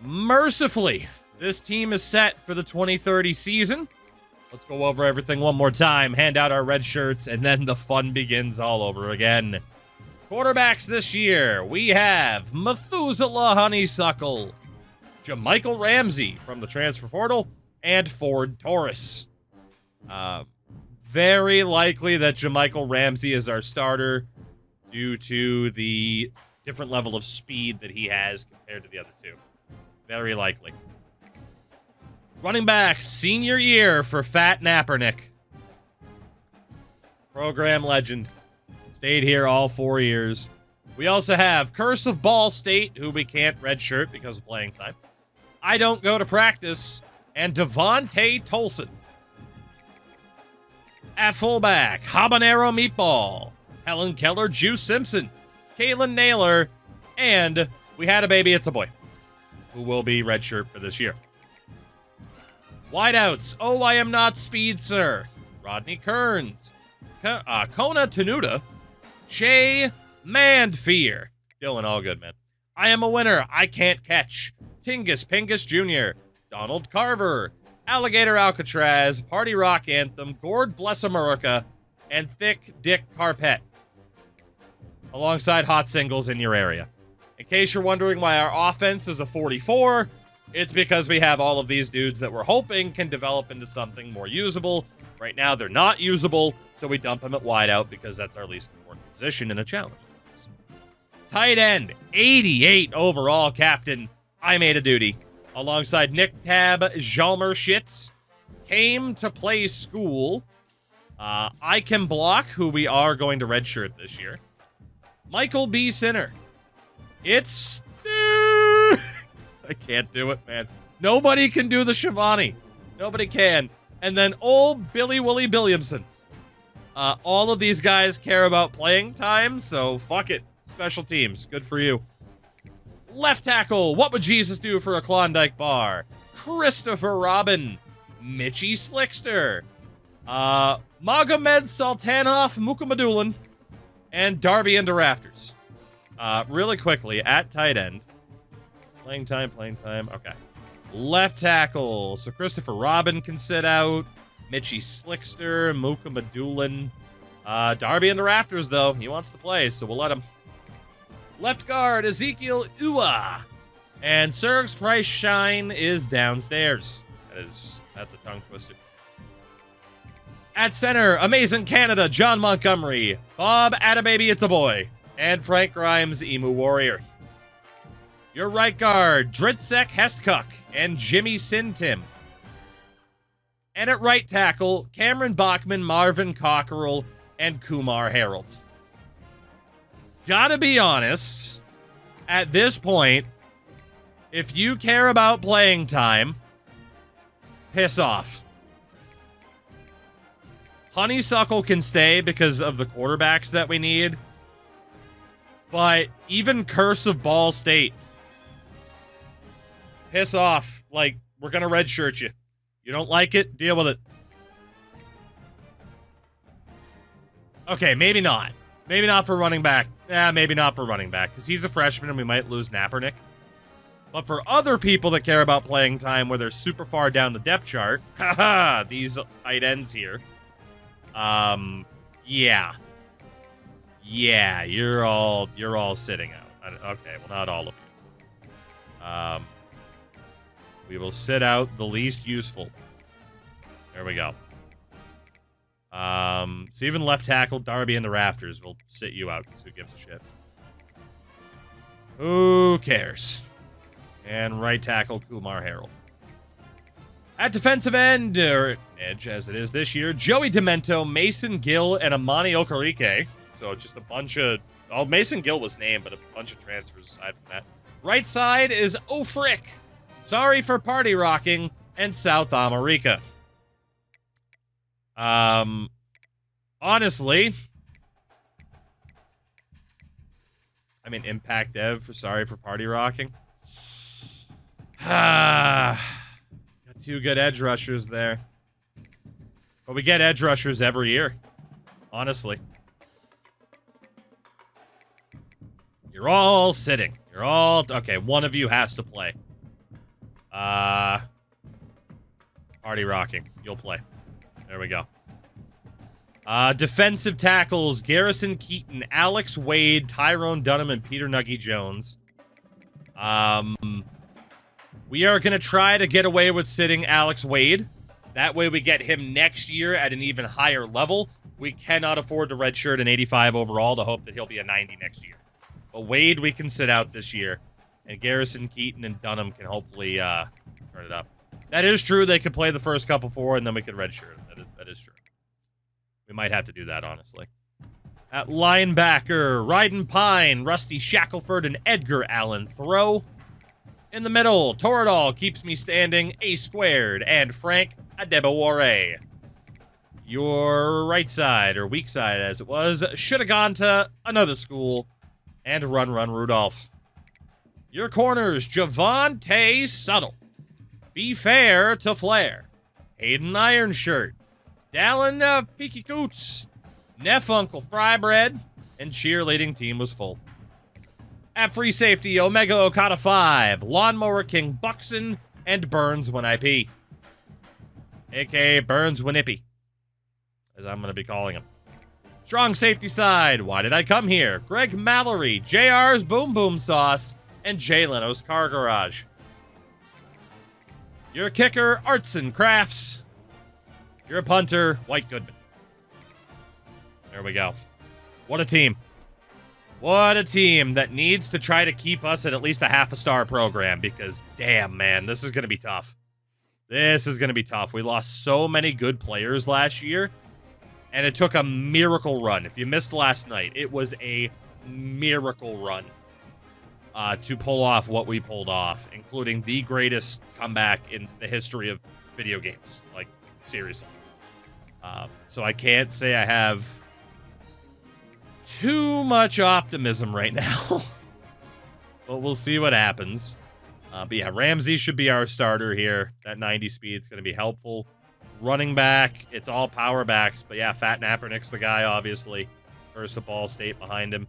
Mercifully, this team is set for the 2030 season. Let's go over everything one more time, hand out our red shirts, and then the fun begins all over again. Quarterbacks this year, we have Methuselah Honeysuckle, Jamichael Ramsey from the transfer portal, and Ford Taurus. Very likely that Jamichael Ramsey is our starter due to the different level of speed that he has compared to the other two. Very likely. Running backs, senior year for Fat Nappernick. Program legend. Stayed here all 4 years. We also have Curse of Ball State, who we can't redshirt because of playing time. I don't go to practice. And Devontae Tolson. At fullback, Habanero Meatball, Helen Keller, Juice Simpson, Kaylin Naylor, and we had a baby, it's a boy, who will be redshirt for this year. Wideouts, Oh I Am Not Speed Sir, Rodney Kearns, Kona Tenuta, Shay Mandfear, Dylan, all good, man. I Am a Winner, I Can't Catch, Tingus Pingus Jr., Donald Carver, Alligator Alcatraz, Party Rock Anthem, Gord Bless America, and Thick Dick Carpet, alongside hot singles in your area. In case you're wondering why our offense is a 44, it's because we have all of these dudes that we're hoping can develop into something more usable. Right now, they're not usable, so we dump them at wideout because that's our least important position in a challenge. Tight end, 88 overall captain, I Made a Duty, alongside Nick Tab Jalmer Schitz, came to play school. I Can Block, who we are going to redshirt this year. Michael B. Sinner. It's... I can't do it, man. Nobody can do the Shivani. Nobody can. And then old Billy Willie Billiamson. All of these guys care about playing time, so fuck it. Special teams. Good for you. Left tackle, What Would Jesus Do for a Klondike Bar? Christopher Robin, Mitchie Slickster, Magomed Sultanov Mukamadulan, and Darby into Rafters. Really quickly, at tight end. Playing time. Okay. Left tackle, so Christopher Robin can sit out. Mitchie Slickster, Mukamadulan. Darby into Rafters, though. He wants to play, so we'll let him. Left guard, Ezekiel Ua. And Serg's Price Shine is downstairs. That's a tongue twister. At center, Amazing Canada, John Montgomery. Bob Attababy, It's a Boy. And Frank Grimes, Emu Warrior. Your right guard, Dritsek Hestkuk and Jimmy Sintim. And at right tackle, Cameron Bachman, Marvin Cockerell, and Kumar Harold. Gotta be honest, at this point, if you care about playing time, piss off. Honeysuckle can stay because of the quarterbacks that we need, but even Curse of Ball State, piss off. Like, we're gonna redshirt you. You don't like it? Deal with it. Okay, maybe not. Maybe not for running back. Maybe not for running back, because he's a freshman and we might lose Nappernick. But for other people that care about playing time where they're super far down the depth chart, haha, these tight ends here. Yeah. Yeah, you're all sitting out. Okay, well, not all of you. We will sit out the least useful. There we go. So even left tackle, Darby in the Rafters will sit you out, because who gives a shit? Who cares? And right tackle, Kumar Harold. At defensive end, or edge as it is this year, Joey Demento, Mason Gill, and Amani Okarike. So just a bunch of... Oh, Mason Gill was named, but a bunch of transfers aside from that. Right side is Oh Frick, Sorry for Party Rocking, and South America. Honestly, I mean, Impact Dev for Sorry for Party Rocking. Got two good edge rushers there. But we get edge rushers every year. Honestly. You're all sitting. You're all... Okay, one of you has to play. Party rocking. You'll play. There we go. Defensive tackles, Garrison Keaton, Alex Wade, Tyrone Dunham, and Peter Nuggy Jones. We are going to try to get away with sitting Alex Wade. That way we get him next year at an even higher level. We cannot afford to redshirt an 85 overall to hope that he'll be a 90 next year. But Wade we can sit out this year. And Garrison Keaton and Dunham can hopefully turn it up. That is true. They could play the first couple four, and then we could redshirt. That is true. We might have to do that, honestly. At linebacker, Ryden Pine, Rusty Shackelford, and Edgar Allan Throw. In the middle, Toradol keeps me standing, A squared, and Frank Adebawore. Your right side, or weak side as it was, should have gone to another school, and Run Rudolph. Your corners, Javonte Subtle. Be Fair to Flair. Hayden Ironshirt. Dallin Peaky Coots. Neff Uncle Frybread. And cheerleading team was full. At free safety, Omega Okada 5. Lawnmower King Buxton. And Burns when I pee. A.K.A. Burns Winippy, as I'm going to be calling him. Strong safety side. Why did I come here? Greg Mallory. JR's Boom Boom Sauce. And Jay Leno's Car Garage. Your kicker, Arts and Crafts. Your punter, White Goodman. There we go. What a team. What a team that needs to try to keep us at least a half a star program because, damn, man, this is going to be tough. This is going to be tough. We lost so many good players last year, and it took a miracle run. If you missed last night, it was a miracle run to pull off what we pulled off, including the greatest comeback in the history of video games. Like, seriously. So I can't say I have too much optimism right now. But we'll see what happens. But yeah, Ramsey should be our starter here. That 90 speed is going to be helpful. Running back, it's all power backs. But yeah, Fat Nappernick's the guy, obviously. Versa Ball State behind him.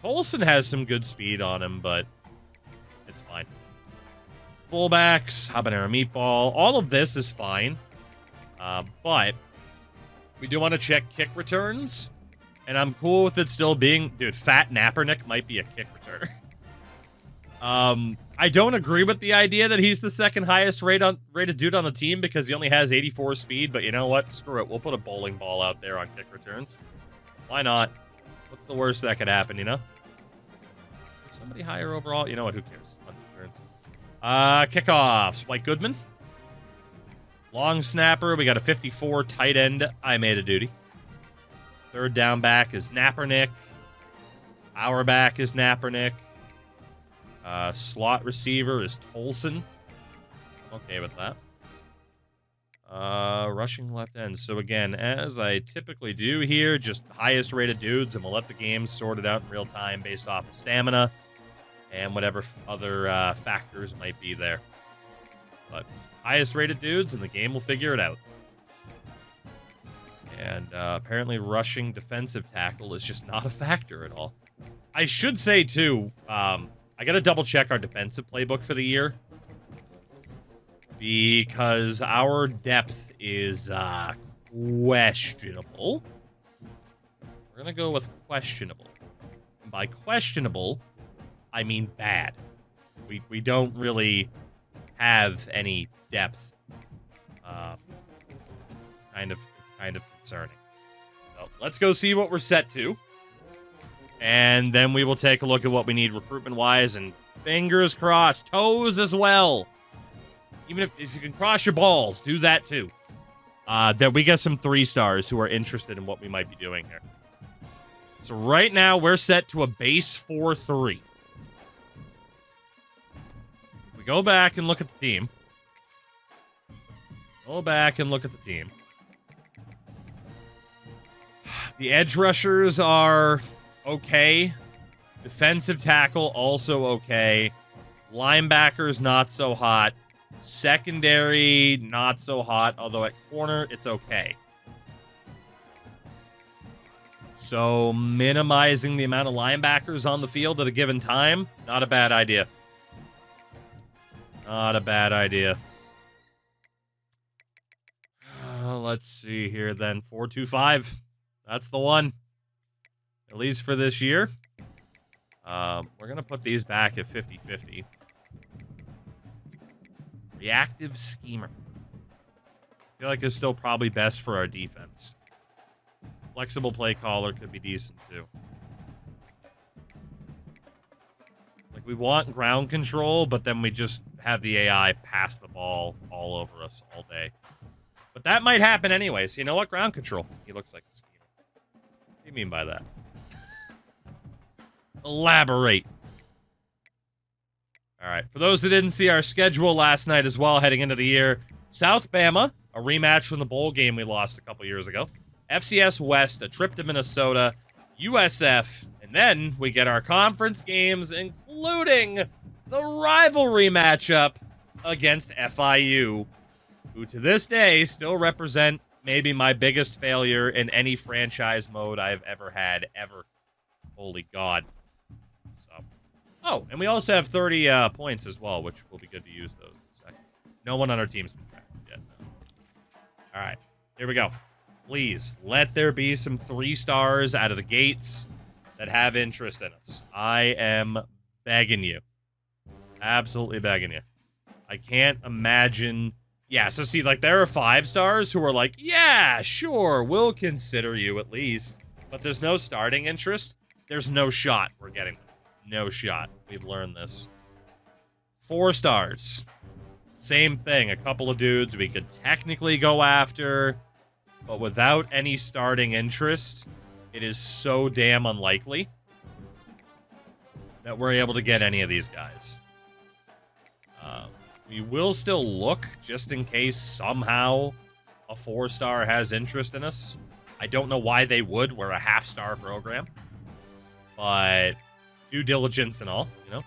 Tolson has some good speed on him, but it's fine. Fullbacks, Habanero Meatball. All of this is fine. But we do want to check kick returns. And I'm cool with it still being... Dude, Fat Nappernick might be a kick returner. I don't agree with the idea that he's the second highest rated dude on the team because he only has 84 speed. But you know what? Screw it. We'll put a bowling ball out there on kick returns. Why not? What's the worst that could happen, you know? Somebody higher overall? You know what? Who cares? Kickoffs. White Goodman. Long snapper. We got a 54 tight end. I made a duty. Third down back is Nappernick. Our back is Nappernick. Slot receiver is Tolson. Okay with that. Rushing left end. So again, as I typically do here, just highest rated dudes, and we'll let the game sort it out in real time based off of stamina and whatever other factors might be there. But highest rated dudes, and the game will figure it out. And apparently rushing defensive tackle is just not a factor at all. I should say, too, I got to double check our defensive playbook for the year. Because our depth is questionable. We're going to go with questionable. And by questionable, I mean bad. We don't really have any depth. It's kind of concerning. So let's go see what we're set to. And then we will take a look at what we need recruitment-wise. And fingers crossed, toes as well. Even if you can cross your balls, do that too. That we get some 3-stars who are interested in what we might be doing here. So right now, we're set to a base 4-3. We go back and look at the team. The edge rushers are okay. Defensive tackle, also okay. Linebackers, not so hot. Secondary, not so hot. Although at corner, it's okay. So minimizing the amount of linebackers on the field at a given time, not a bad idea. Not a bad idea. Let's see here then. 425. That's the one. At least for this year. We're going to put these back at 50-50. Reactive schemer. I feel like it's still probably best for our defense. Flexible play caller could be decent too. Like, we want ground control, but then we just have the AI pass the ball all over us all day. But that might happen anyways. You know what? Ground control. He looks like a schemer. What do you mean by that? Elaborate. All right. For those that didn't see our schedule last night as well, heading into the year, South Bama, a rematch from the bowl game we lost a couple years ago. FCS West, a trip to Minnesota, USF, and then we get our conference games, including the rivalry matchup against FIU, who to this day still represent maybe my biggest failure in any franchise mode I've ever had, ever. Holy God. So, oh, and we also have 30 points as well, which will be good to use those in a second. No one on our team's been tracked yet. No. All right, here we go. Please, let there be some 3 stars out of the gates that have interest in us. I am begging you. Absolutely begging you. I can't imagine... Yeah, so see, like, there are 5 stars who are like, yeah, sure, we'll consider you at least. But there's no starting interest. There's no shot we're getting them. No shot. We've learned this. 4 stars. Same thing. A couple of dudes we could technically go after, but without any starting interest, it is so damn unlikely that we're able to get any of these guys. We will still look, just in case somehow a 4-star has interest in us. I don't know why they would. We're a half-star program. But due diligence and all, you know.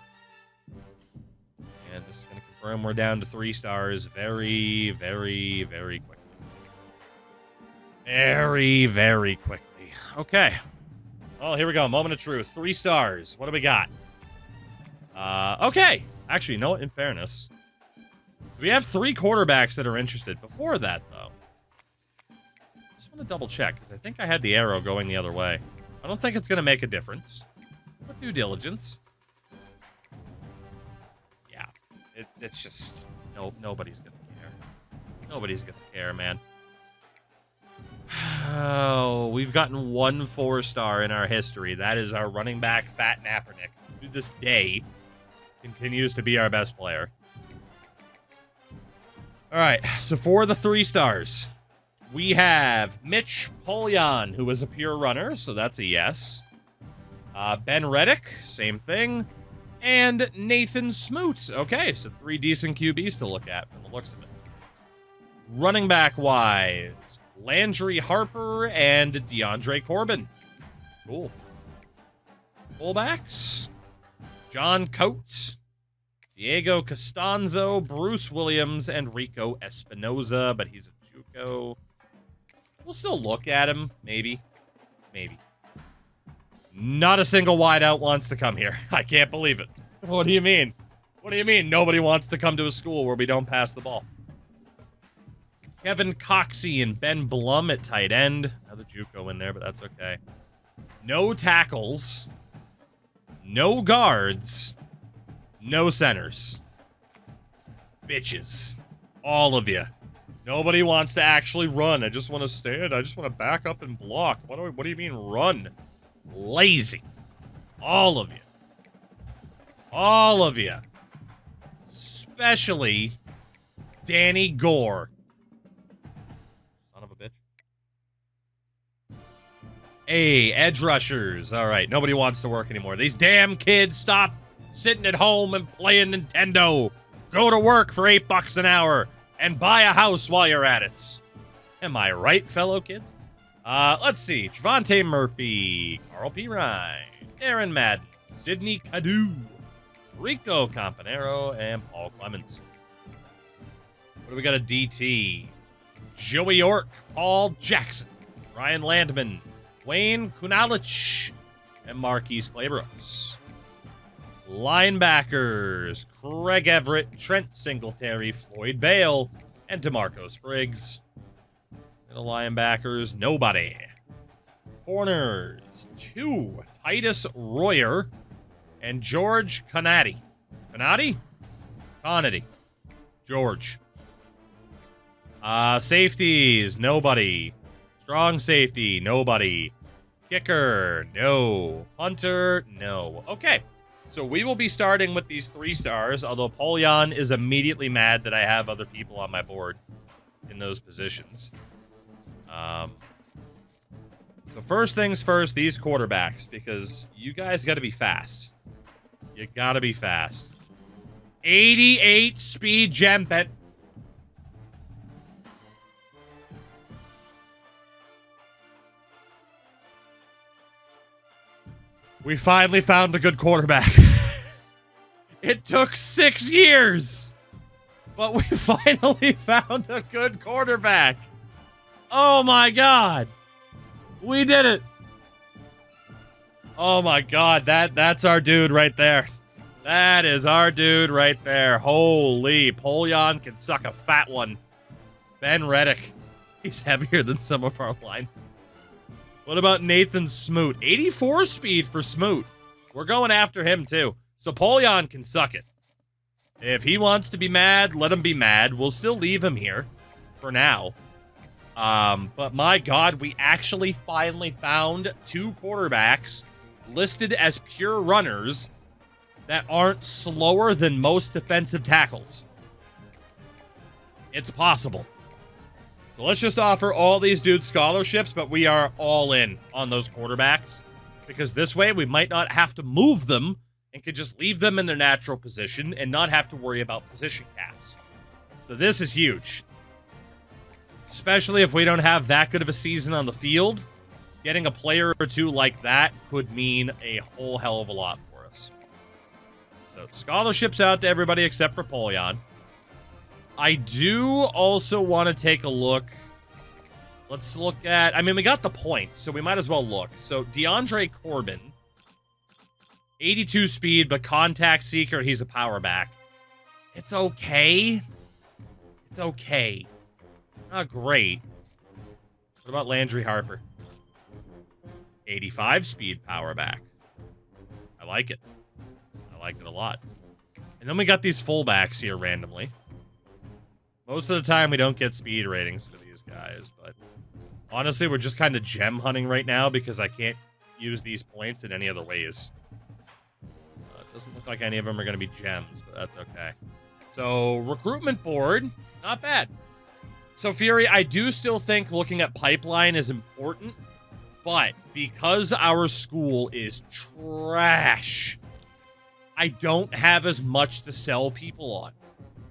And just going to confirm we're down to 3 stars very, very, very quickly. Very, very quickly. Okay. Well, here we go. Moment of truth. 3 stars. What do we got? Okay. Actually, you know what? In fairness, we have 3 quarterbacks that are interested. Before that, though, I just want to double check, because I think I had the arrow going the other way. I don't think it's going to make a difference. But due diligence. Yeah. It's just... nobody's going to care. Nobody's going to care, man. Oh, we've gotten 1 4-star in our history. That is our running back, Fat Nappernick. To this day, continues to be our best player. All right, so for the 3 stars, we have Mitch Polian, who is a pure runner, so that's a yes. Ben Reddick, same thing. And Nathan Smoot. Okay, so 3 decent QBs to look at from the looks of it. Running back-wise, Landry Harper and DeAndre Corbin. Cool. Fullbacks, John Coates, Diego Costanzo, Bruce Williams, and Rico Espinoza, but he's a JUCO. We'll still look at him, maybe. Maybe. Not a single wideout wants to come here. I can't believe it. What do you mean? What do you mean nobody wants to come to a school where we don't pass the ball? Kevin Coxey and Ben Blum at tight end. Another JUCO in there, but that's okay. No tackles. No guards. No centers. Bitches. All of you. Nobody wants to actually run. I just want to stand. I just want to back up and block. What do you mean run? Lazy. All of you. All of you. Especially Danny Gore. Son of a bitch. Hey, edge rushers. All right, nobody wants to work anymore. These damn kids, stop sitting at home and playing Nintendo. Go to work for $8 an hour and buy a house while you're at it. Am I right, fellow kids? Let's see. Javante Murphy, Carl P. Ryan, Aaron Madden, Sidney Cadu, Rico Campanero, and Paul Clemens. What do we got? A DT. Joey York, Paul Jackson, Ryan Landman, Wayne Kunalich, and Marquise Claybrooks. Linebackers, Craig Everett, Trent Singletary, Floyd Bale, and DeMarco Spriggs. Middle linebackers, nobody. Corners, 2, Titus Royer and George Conati. Conati. George. Safeties, nobody. Strong safety, nobody. Kicker, no. Punter, no. Okay, so we will be starting with these 3 stars, although Polyan is immediately mad that I have other people on my board in those positions. So first things first, these quarterbacks, because you guys got to be fast. You got to be fast. 88 speed gem bet. We finally found a good quarterback. It took 6 years, but we finally found a good quarterback. Oh my God. We did it. Oh my God, that's our dude right there. That is our dude right there. Holy, Polyan can suck a fat one. Ben Reddick. He's heavier than some of our line. What about Nathan Smoot? 84 speed for Smoot. We're going after him too. So Polyan can suck it. If he wants to be mad, let him be mad. We'll still leave him here for now. But my God, we actually finally found 2 quarterbacks listed as pure runners that aren't slower than most defensive tackles. It's possible. So let's just offer all these dudes scholarships, but we are all in on those quarterbacks, because this way we might not have to move them and could just leave them in their natural position and not have to worry about position caps. So this is huge. Especially if we don't have that good of a season on the field, getting a player or 2 like that could mean a whole hell of a lot for us. So scholarships out to everybody except for Polyan. I do also want to take a look. Let's look at, I mean, we got the points, so we might as well look. So DeAndre Corbin, 82 speed, but contact seeker, he's a power back. It's okay. It's okay. Not great. What about Landry Harper? 85 speed power back. I like it. I like it a lot. And then we got these fullbacks here randomly. Most of the time we don't get speed ratings for these guys, but honestly, we're just kind of gem hunting right now because I can't use these points in any other ways. It doesn't look like any of them are going to be gems, but that's okay. So, recruitment board, not bad. So, Fury, I do still think looking at pipeline is important, but because our school is trash, I don't have as much to sell people on.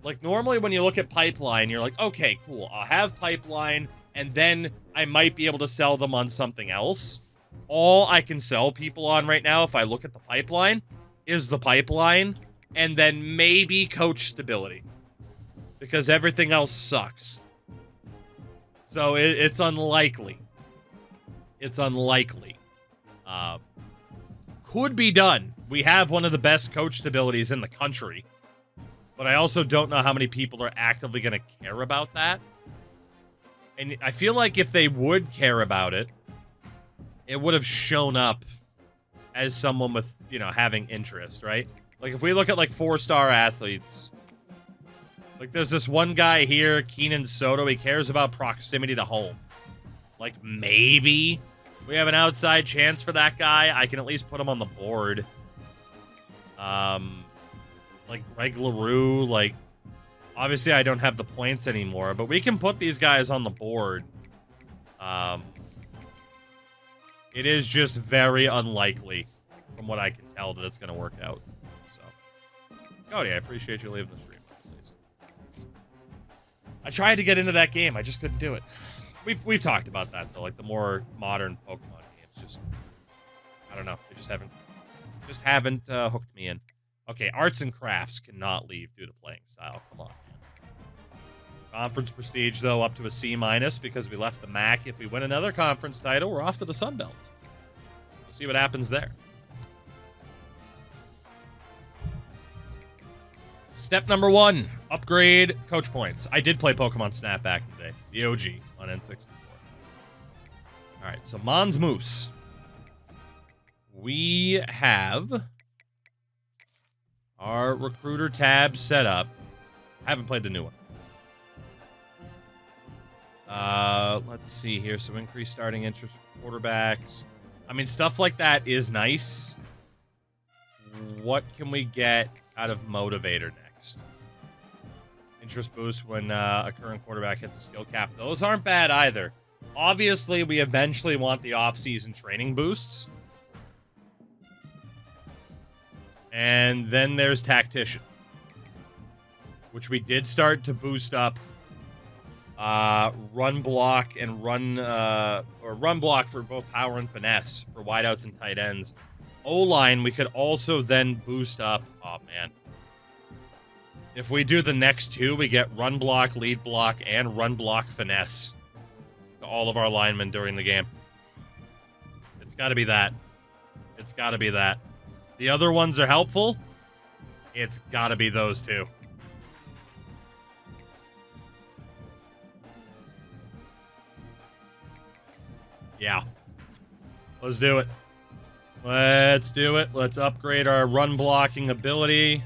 Like, normally when you look at pipeline, you're like, okay, cool, I'll have pipeline, and then I might be able to sell them on something else. All I can sell people on right now, if I look at the pipeline, is the pipeline, and then maybe coach stability. Because everything else sucks. So it's unlikely. It's unlikely. Could be done. We have one of the best coach stabilities in the country. But I also don't know how many people are actively going to care about that. And I feel like if they would care about it, it would have shown up as someone with, you know, having interest, right? Like, if we look at, like, 4-star athletes, like, there's this one guy here, Keenan Soto, he cares about proximity to home. Like, maybe we have an outside chance for that guy. I can at least put him on the board. Like, Greg LaRue, like, obviously I don't have the points anymore, but we can put these guys on the board. It is just very unlikely, from what I can tell, that it's going to work out. So, Cody, I appreciate you leaving the stream, please. I tried to get into that game. I just couldn't do it. We've talked about that, though. Like, the more modern Pokemon games, just, I don't know. They just haven't hooked me in. Okay, arts and crafts cannot leave due to playing style. Come on, man. Conference prestige, though, up to a C- because we left the MAC. If we win another conference title, we're off to the Sun Belt. We'll see what happens there. Step number 1, upgrade coach points. I did play Pokemon Snap back in the day. The OG on N64. Alright, so Mons Moose. We have our recruiter tab set up. Haven't played the new one. Let's see here. So increased starting interest for quarterbacks. I mean, stuff like that is nice. What can we get out of Motivator next? Interest boost when a current quarterback hits a skill cap. Those aren't bad either. Obviously, we eventually want the off-season training boosts. And then there's Tactician, which we did start to boost up. Run block and run block for both power and finesse for wideouts and tight ends. O-line, we could also then boost up. Oh, man. If we do the next 2, we get run block, lead block, and run block finesse to all of our linemen during the game. It's got to be that. It's got to be that. The other ones are helpful. It's got to be those 2. Yeah. Let's do it. Let's do it. Let's upgrade our run blocking ability.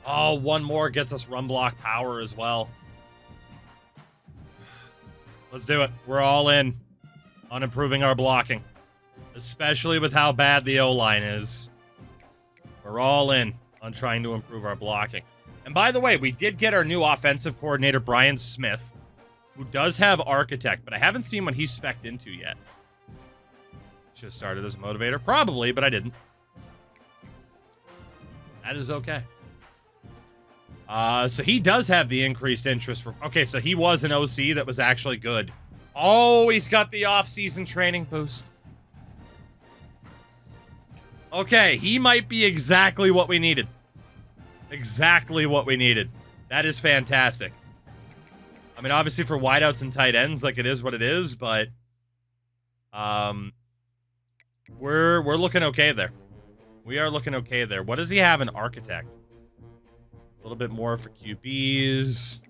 Oh, one more gets us run block power as well. Let's do it. We're all in on improving our blocking, especially with how bad the O-line is. We're all in on trying to improve our blocking. And by the way, we did get our new offensive coordinator, Brian Smith, who does have Architect, but I haven't seen what he's spec'd into yet. Should have started as a motivator. Probably, but I didn't. That is okay. So he does have the increased interest for... Okay, so he was an OC that was actually good. Oh, he's got the off-season training boost. Okay, he might be exactly what we needed. Exactly what we needed. That is fantastic. I mean, obviously for wideouts and tight ends, like, it is what it is, but... We're looking okay there. We are looking okay there. What does he have in Architect? A little bit more for QBs.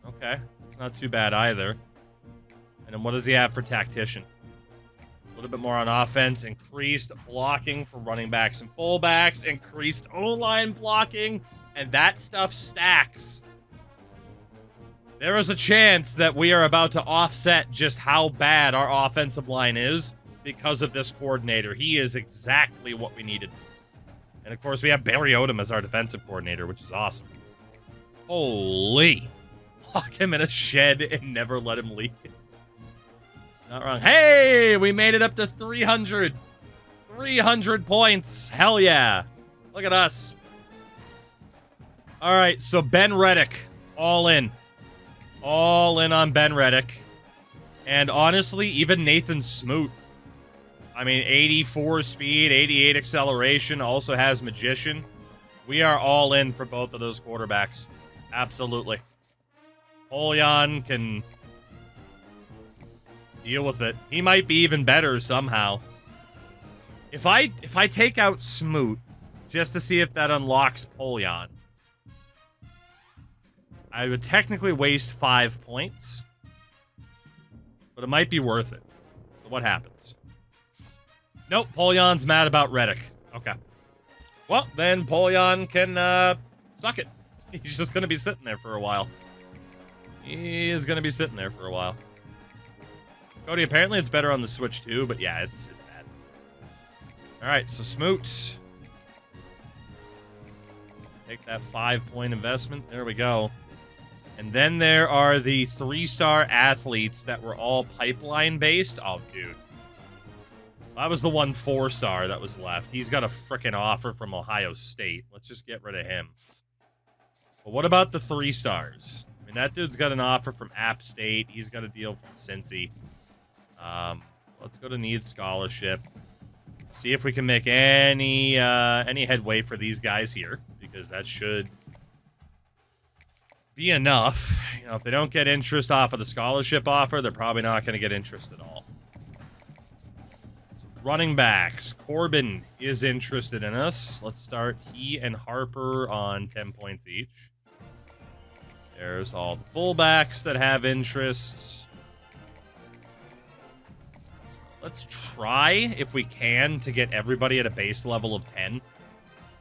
Okay. It's not too bad either. And then what does he have for Tactician? A little bit more on offense. Increased blocking for running backs and fullbacks. Increased O-line blocking. And that stuff stacks. There is a chance that we are about to offset just how bad our offensive line is because of this coordinator. He is exactly what we needed. And of course, we have Barry Odom as our defensive coordinator, which is awesome. Holy. Lock him in a shed and never let him leave. Not wrong. Hey, we made it up to 300. 300 points. Hell yeah. Look at us. All right, so Ben Reddick, all in. All in on Ben Reddick. And honestly, even Nathan Smoot. I mean, 84 speed, 88 acceleration, also has Magician. We are all in for both of those quarterbacks. Absolutely. Polion can deal with it. He might be even better somehow. If I take out Smoot, just to see if that unlocks Polion, I would technically waste 5 points, but it might be worth it. So what happens? Nope, Polion's mad about Reddick. Okay. Well, then Polion can suck it. He's just going to be sitting there for a while. He is going to be sitting there for a while. Cody, apparently it's better on the Switch too, but yeah, it's bad. All right, so Smoot. Take that 5-point investment. There we go. And then there are the 3-star athletes that were all pipeline-based. Oh, dude. That was the one 4-star that was left. He's got a frickin' offer from Ohio State. Let's just get rid of him. But what about the 3 stars? I mean, that dude's got an offer from App State. He's got a deal from Cincy. Let's go to Need Scholarship. See if we can make any headway for these guys here, because that should be enough. You know, if they don't get interest off of the scholarship offer, they're probably not going to get interest at all. Running backs. Corbin is interested in us. Let's start he and Harper on 10 points each. There's all the fullbacks that have interest. So let's try, if we can, to get everybody at a base level of 10.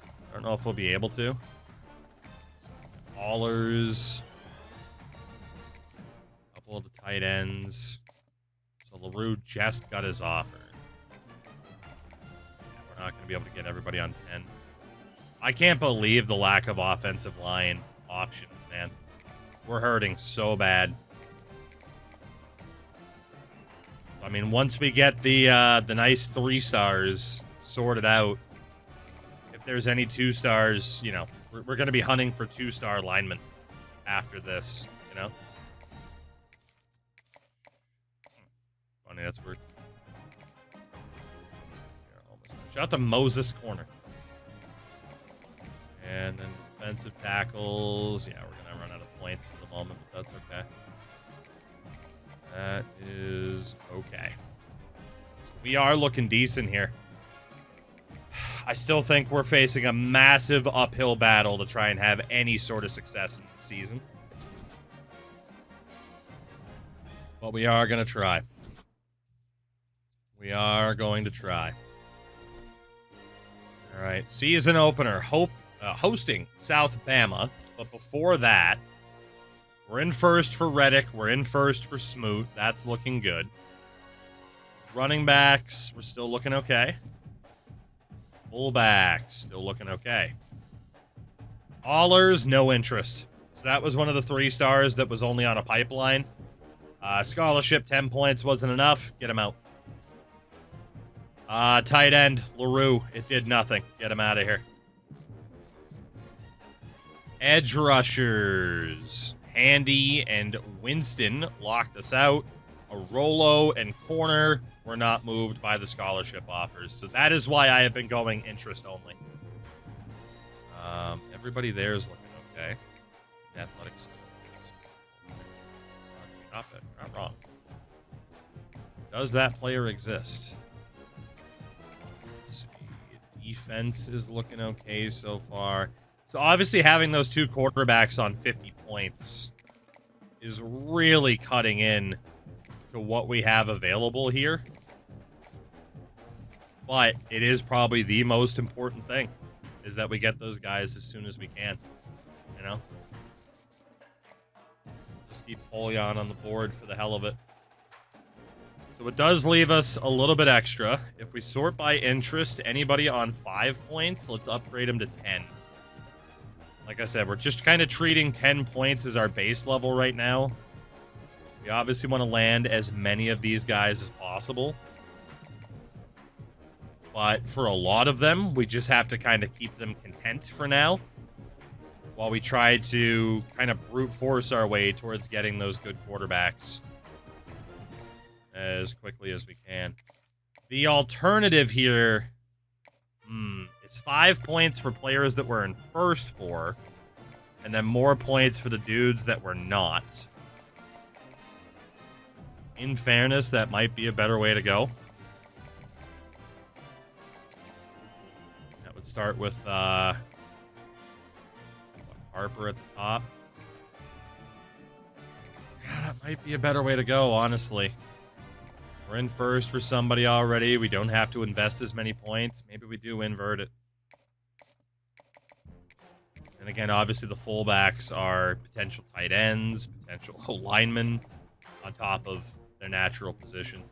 I don't know if we'll be able to. Ballers. A couple of the tight ends. So LaRue just got his offer. Yeah, we're not going to be able to get everybody on 10. I can't believe the lack of offensive line options, man. We're hurting so bad. I mean, once we get the nice 3 stars sorted out, if there's any 2 stars, you know, we're going to be hunting for 2-star linemen after this, you know? Funny, that's weird. Shout out to Moses Corner. And then defensive tackles. Yeah, we're going to run out of points for the moment, but that's okay. That is okay. So we are looking decent here. I still think we're facing a massive uphill battle to try and have any sort of success in the season. But we are going to try. We are going to try. All right, season opener. Hosting South Bama. But before that, we're in first for Reddick. We're in first for Smoot. That's looking good. Running backs, we're still looking okay. Fullbacks, still looking okay. Allers, no interest. So that was one of the 3 stars that was only on a pipeline. Scholarship, 10 points wasn't enough. Get him out. Tight end, LaRue. It did nothing. Get him out of here. Edge rushers. Handy and Winston locked us out. Arolo and Corner were not moved by the scholarship offers. So that is why I have been going interest only. Everybody there is looking okay. Athletics. Not wrong. Does that player exist? Let's see. Defense is looking okay so far. So obviously having those 2 quarterbacks on 50 points is really cutting in to what we have available here. But it is probably the most important thing, is that we get those guys as soon as we can, you know? Just keep Polion on the board for the hell of it. So it does leave us a little bit extra. If we sort by interest, anybody on 5 points, let's upgrade them to 10. Like I said, we're just kind of treating 10 points as our base level right now. We obviously want to land as many of these guys as possible. But for a lot of them, we just have to kind of keep them content for now, while we try to kind of brute force our way towards getting those good quarterbacks as quickly as we can. The alternative here, it's 5 points for players that we're in first for, and then more points for the dudes that we're not. In fairness, that might be a better way to go. That would start with Harper at the top. Yeah, that might be a better way to go, honestly. We're in first for somebody already. We don't have to invest as many points. Maybe we do invert it. And again, obviously the fullbacks are potential tight ends, potential linemen on top of their natural position.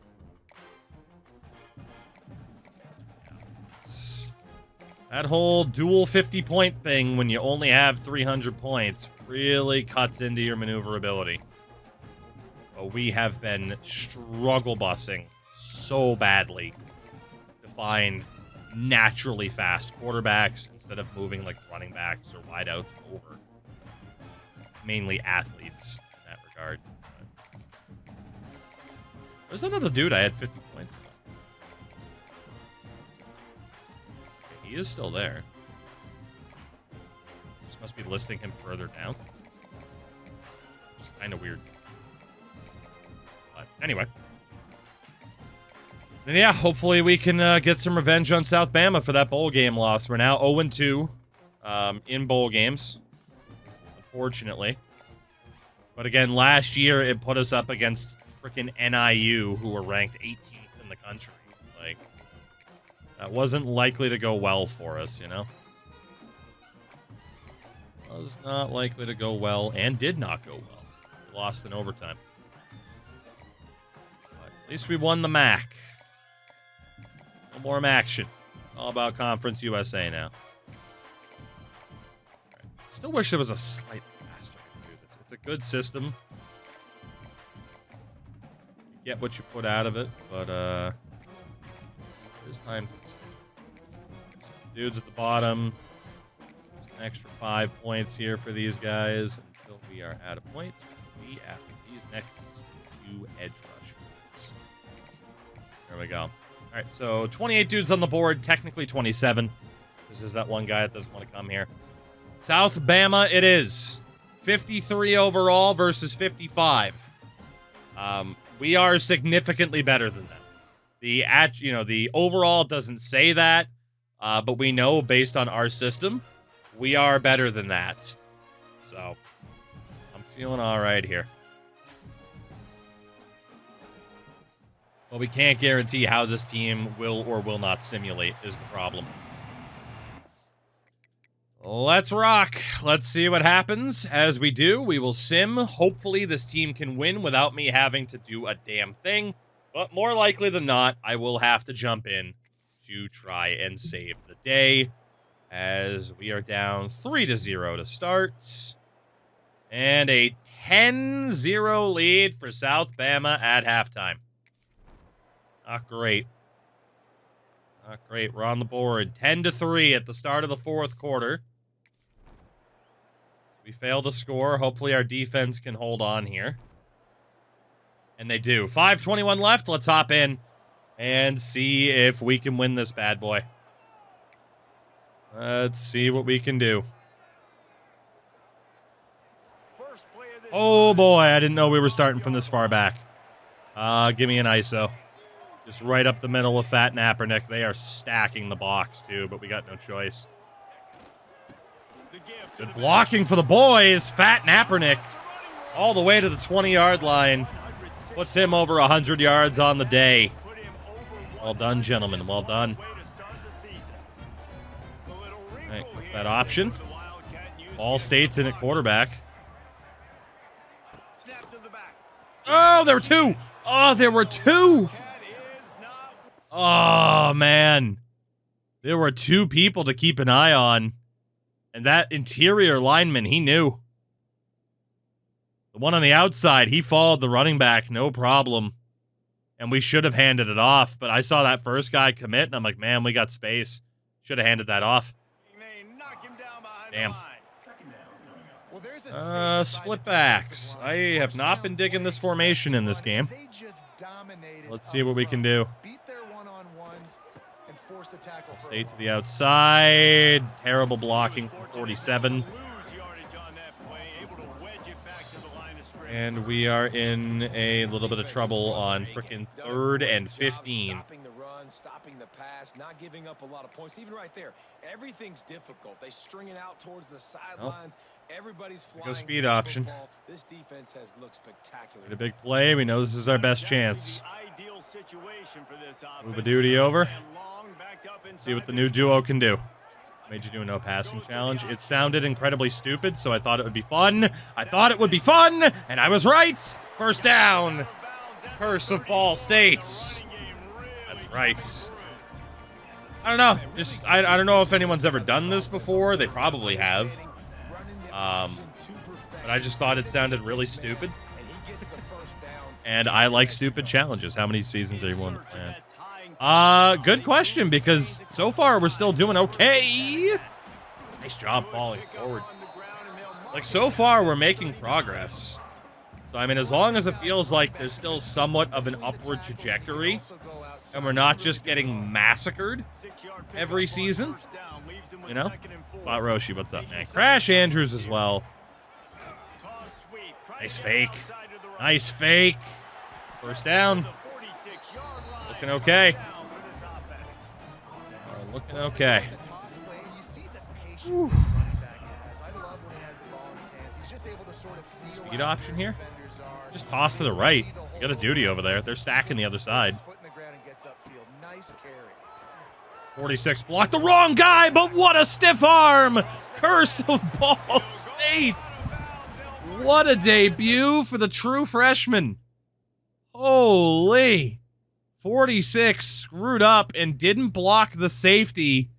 That whole dual 50-point thing when you only have 300 points really cuts into your maneuverability. But we have been struggle busing so badly to find naturally fast quarterbacks instead of moving like running backs or wideouts over. Mainly athletes in that regard. Where's that other dude I had 50 points on? Okay, he is still there. This must be listing him further down. Which is kind of weird. But anyway. And yeah, hopefully we can get some revenge on South Bama for that bowl game loss. We're now 0-2 in bowl games, unfortunately. But again, last year it put us up against freaking NIU, who were ranked 18th in the country. Like, that wasn't likely to go well for us, you know? Was not likely to go well, and did not go well. We lost in overtime. But at least we won the MAC. No more action. All about Conference USA now. Right. Still wish there was a slightly faster way to do this. It's a good system. You get what you put out of it, but it is time consuming. Dudes at the bottom. Just an extra 5 points here for these guys until we are out of points. We after these next 2 edge rushers. There we go. All right, so 28 dudes on the board, technically 27. This is that one guy that doesn't want to come here. South Bama it is. 53 overall versus 55. We are significantly better than them. The overall doesn't say that, but we know based on our system, we are better than that. So, I'm feeling all right here. But we can't guarantee how this team will or will not simulate is the problem. Let's rock. Let's see what happens. As we do, we will sim. Hopefully this team can win without me having to do a damn thing. But more likely than not, I will have to jump in to try and save the day. As we are down 3-0 to start. And a 10-0 lead for South Bama at halftime. Not great. Not great. We're on the board. 10-3 at the start of the fourth quarter. We fail to score. Hopefully our defense can hold on here. And they do. 5:21 left. Let's hop in and see if we can win this bad boy. Let's see what we can do. Oh boy, I didn't know we were starting from this far back. Give me an ISO. Just right up the middle of Fat Nappernick. They are stacking the box, too, but we got no choice. Good blocking for the boys. Fat Nappernick all the way to the 20-yard line. Puts him over 100 yards on the day. Well done, gentlemen. Well done. All right, with that option. Ball State's in at quarterback. Oh, there were two. Oh, there were two. Oh, man. There were two people to keep an eye on. And that interior lineman, he knew. The one on the outside, he followed the running back, no problem. And we should have handed it off. But I saw that first guy commit, and I'm like, man, we got space. Should have handed that off. Damn. Split backs. I have not been digging this formation in this game. Let's see what we can do. State to the outside. Terrible blocking from 47. And we are in a little bit of trouble on frickin' 3rd and 15. Stopping the pass, not giving up a lot of points. Even right there, everything's difficult. They string it out towards the sidelines. Everybody's flying. Go speed option. This defense has looked spectacular. A big play. We know this is our best chance. Move a duty over. See what the new duo can do. Made you do a no passing challenge. It sounded incredibly stupid, so I thought it would be fun. I thought it would be fun, and I was right. First down. Curse of Ball States. Right. I don't know. I don't know if anyone's ever done this before. They probably have. But I just thought it sounded really stupid. And I like stupid challenges. How many seasons are you willing to plan? Good question, because so far we're still doing okay. Nice job falling forward. Like, so far we're making progress. So, I mean, as long as it feels like there's still somewhat of an upward trajectory, and we're not just getting massacred every season, you know? Bot Roshi, what's up, man? Crash Andrews as well. Nice fake. Nice fake. First down. Looking okay. Looking okay. Whew. Speed option here. Just toss to the right. You got a duty over there. They're stacking the other side. 46 blocked the wrong guy, but what a stiff arm! Curse of Ball State! What a debut for the true freshman. Holy. 46 screwed up and didn't block the safety.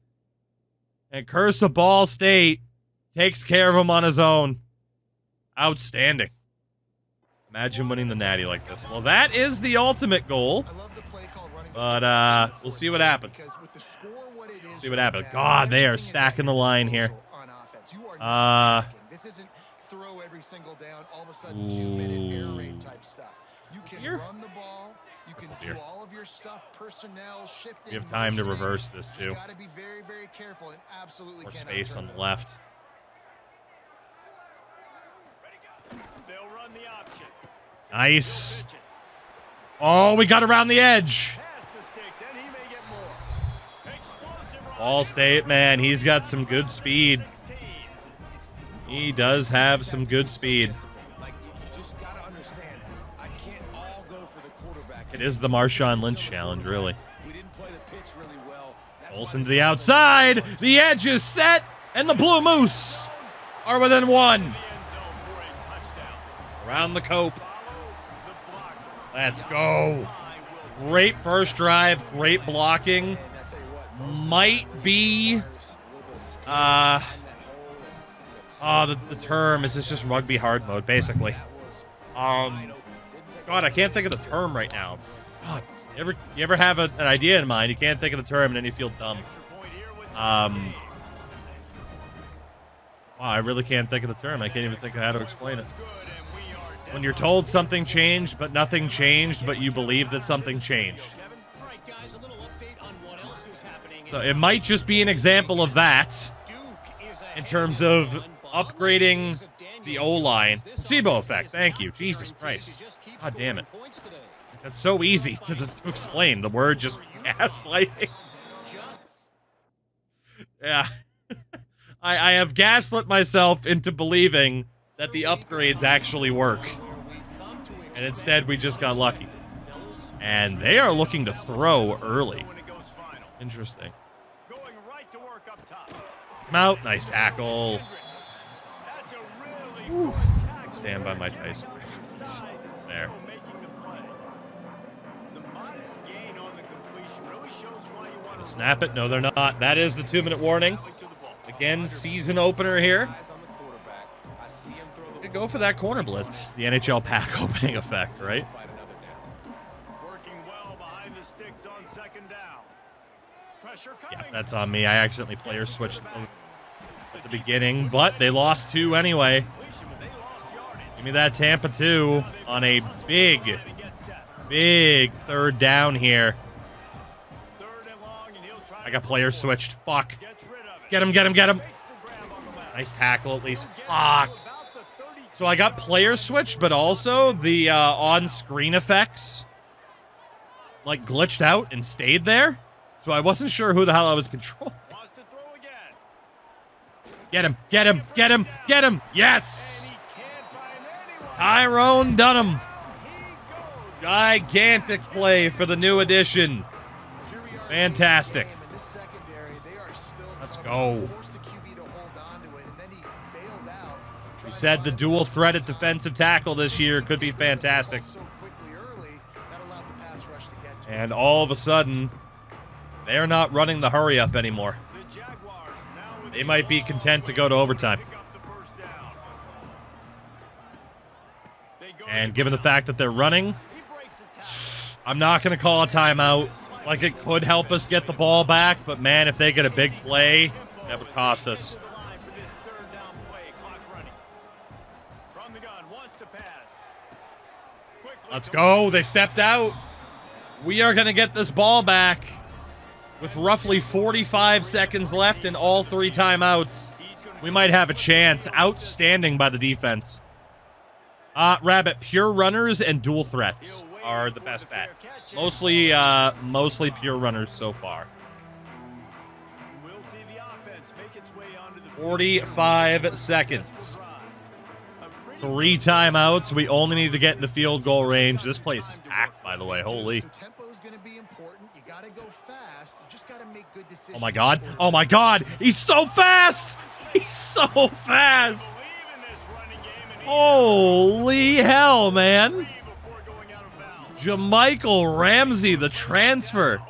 And Curse of Ball State takes care of him on his own. Outstanding. Imagine winning the Natty like this. Well, that is the ultimate goal. But we'll see what happens. See what happens. God, they are stacking the line here. This isn't throw every single down, all of a sudden 2-minute air raid type stuff. You can run the ball, you can do all of your stuff, personnel, shifting. We have time to reverse this too. Got to be very, very careful and absolutely more space on the left. They'll run the option. Nice. Oh, we got around the edge. Ball State, man, he's got some good speed. He does have some good speed. It is the Marshawn Lynch challenge, really. Olsen to the outside. The edge is set, and the Blue Moose are within one. Around the cope. Let's go. Great first drive, great blocking. Might be, the term is this just rugby hard mode, basically. God, I can't think of the term right now. God, you ever have an idea in mind, you can't think of the term, and then you feel dumb. Wow, I really can't think of the term. I can't even think of how to explain it. When you're told something changed, but nothing changed, but you believe that something changed. So it might just be an example of that in terms of upgrading the O-line. Placebo effect, thank you. Jesus Christ. God damn it. That's so easy to explain. The word just gaslighting. Yeah. I have gaslit myself into believing that the upgrades actually work. And instead we just got lucky. And they are looking to throw early. Interesting. Come out. Nice tackle. Whew. Stand by my Tyson reference. There. Snap it. No, they're not. That is the 2-minute warning. Again, season opener here. Could go for that corner blitz. The NHL pack opening effect, right? Yeah, that's on me. I accidentally player switched at the beginning, but they lost 2 anyway. Give me that Tampa 2 on a big, big third down here. I got player switched. Fuck. Get him, get him, get him. Nice tackle, at least. Fuck. So I got player switched, but also the on-screen effects, like, glitched out and stayed there. So I wasn't sure who the hell I was controlling. Get him, get him, get him, get him. Yes! Tyrone Dunham. Gigantic play for the new addition. Fantastic. Let's go. We said the dual threat at defensive tackle this year could be fantastic. And all of a sudden, they're not running the hurry up anymore. They might be content to go to overtime. And given the fact that they're running, I'm not going to call a timeout. Like, it could help us get the ball back, but man, if they get a big play, that would cost us. Let's go. They stepped out. We are going to get this ball back with roughly 45 seconds left and all 3 timeouts. We might have a chance. Outstanding by the defense. Rabbit, pure runners and dual threats. are the best bet. Mostly pure runners so far. 45 seconds. 3 timeouts. We only need to get into field goal range. This place is packed, by the way. Holy. Tempo's going to be important. You got to go fast. You just got to make good decisions. Oh my god. Oh my god. He's so fast. He's so fast. Holy hell, man. Jamichael Ramsey, the transfer.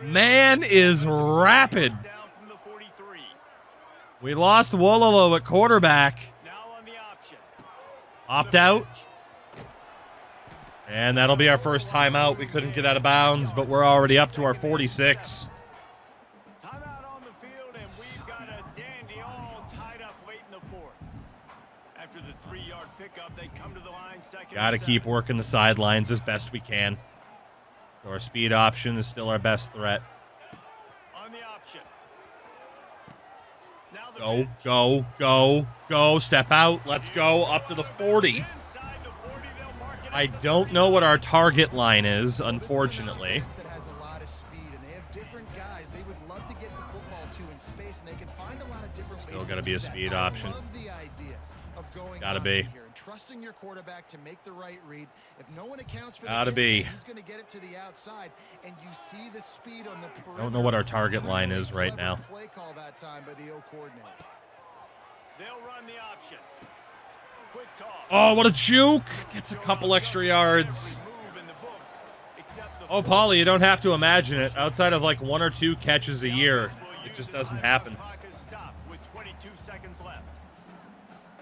Man is rapid. We lost Wololo at quarterback. Opt out. And that'll be our first timeout. We couldn't get out of bounds, but we're already up to our 46. Timeout on the field, and we've got a dandy all tied up late in the fourth. After the 3-yard pickup, they come to the line second. Gotta keep working the sidelines as best we can. So our speed option is still our best threat. On the option. Now the Go, pitch. go, go, go. Step out. Let's go up to the 40. Inside the 40, they'll mark it I up. don't know what our target line is, unfortunately. That has a lot of speed, and they have different guys they would love to get the football to in space, and they can find a lot of different Still ways gotta to be do a that. speed I option. love the idea of going Gotta on be. here and trusting your quarterback to make the right read. If no one accounts for Gotta the be. he's going to get it to the outside, and you see the speed on the perimeter. Don't know what our target line is right now. Play call that time by the O coordinator. They'll run the option. Quick toss. Oh, what a juke. Gets a couple extra yards. Move in the book, except the Oh, Paulie, you don't have to imagine it. Outside of like 1 or 2 catches a year, it just doesn't happen. Pocket stop with 22 seconds left.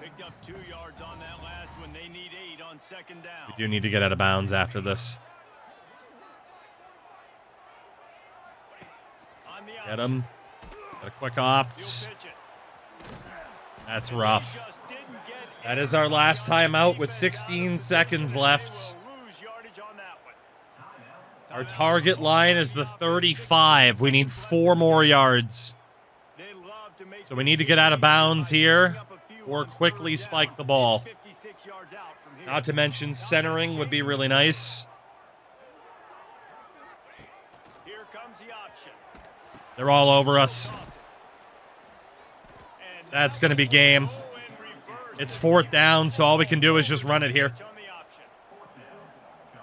Picked up 2 yards on that last one. They need 8 on second down. We do need to get out of bounds after this. On the Get option. him. Got a quick He'll opt. pitch it. That's He rough. just didn't get That is our last timeout with 16 seconds left. Lose yardage on that one. Our target line is the 35. We need 4 more yards. They love to make So we need to get out of bounds here or quickly spike the ball. 56 yards out from here. Not to mention centering would be really nice. Here comes the option. They're all over us. Toss it. And That's going to be game. now in reverse. It's 4th down, so all we can do is just run it here. On the option.